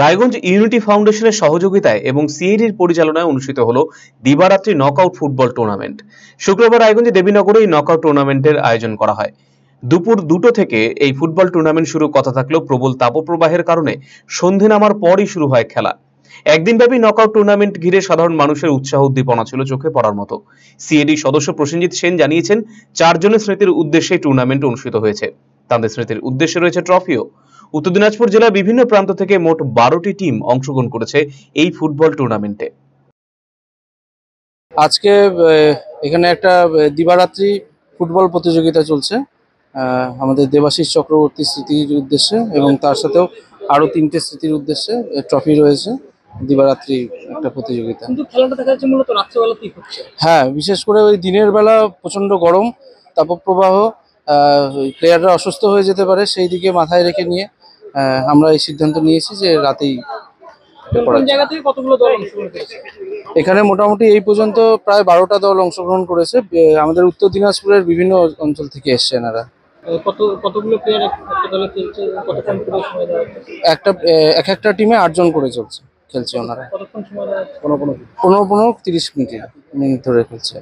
Raiganj unity ফাউন্ডেশনের সহযোগিতায় এবং সিএডির পরিচালনায় অনুষ্ঠিত হলো দিবারাত্রি নকআউট ফুটবল টুর্নামেন্ট। শুক্রবার রায়গঞ্জে দেবীনগরে এই নকআউট টুর্নামেন্টের আয়োজন করা হয়। দুপুর 2টো থেকে এই ফুটবল টুর্নামেন্ট শুরু কথা থাকলেও প্রবল তাপপ্রবাহের কারণে সন্ধে নামার পরই শুরু হয় খেলা। একদিনব্যাপী নকআউট টুর্নামেন্ট ঘিরে সাধারণ মানুষের উৎসাহ উদ্দীপনা ছিল চোখে পড়ার মতো। সিএডি সদস্য প্রসেনজিৎ সেন জানিয়েছেন, 4 জনের স্মৃতির উদ্দেশ্যে টুর্নামেন্ট অনুষ্ঠিত হয়েছে। তাদের স্মৃতির উদ্দেশ্যে রয়েছে ট্রফিও। উত্তর দিনাজপুর জেলার বিভিন্ন প্রান্ত থেকে মোট 12টি টিম অংশগ্রহণ করেছে এই ফুটবল টুর্নামেন্টে। আজকে এখানে একটা দিবারাত্রি ফুটবল প্রতিযোগিতা চলছে আমাদের দেবাশিস চক্রবর্তী স্মৃতির উদ্দেশ্যে, এবং তার সাথেও আরো 3টে স্মৃতির উদ্দেশ্যে ট্রফি রয়েছে। দিবারাত্রি একটা প্রতিযোগিতা। কিন্তু খেলাটা দেখা যাচ্ছে মূলত রাত্রেবেলাতেই হচ্ছে। হ্যাঁ, বিশেষ করে ওই দিনের বেলা প্রচন্ড গরম, তাপপ্রবাহ, প্লেয়াররা অসুস্থ হয়ে যেতে পারে, সেই দিকে মাথায় রেখে নিয়ে আমরা এই সিদ্ধান্ত নিয়েছি যে রাতেই। কোন জায়গা থেকে কতগুলো দল অংশগ্রহণ করেছে? এখানে মোটামুটি এই পর্যন্ত প্রায় 12টা দল অংশগ্রহণ করেছে। আমাদের উত্তর দিনাজপুরের বিভিন্ন অঞ্চল থেকে এসছে এনারা। কতগুলো প্লেয়ার একটা দলে খেলছে, কতক্ষণ করে সময় দেওয়া হচ্ছে? একটা টিমে 8 জন করে খেলছে ওনারা। কতক্ষণ সময় দেওয়া হচ্ছে? কোনো 30 মিনিট ধরে খেলছে।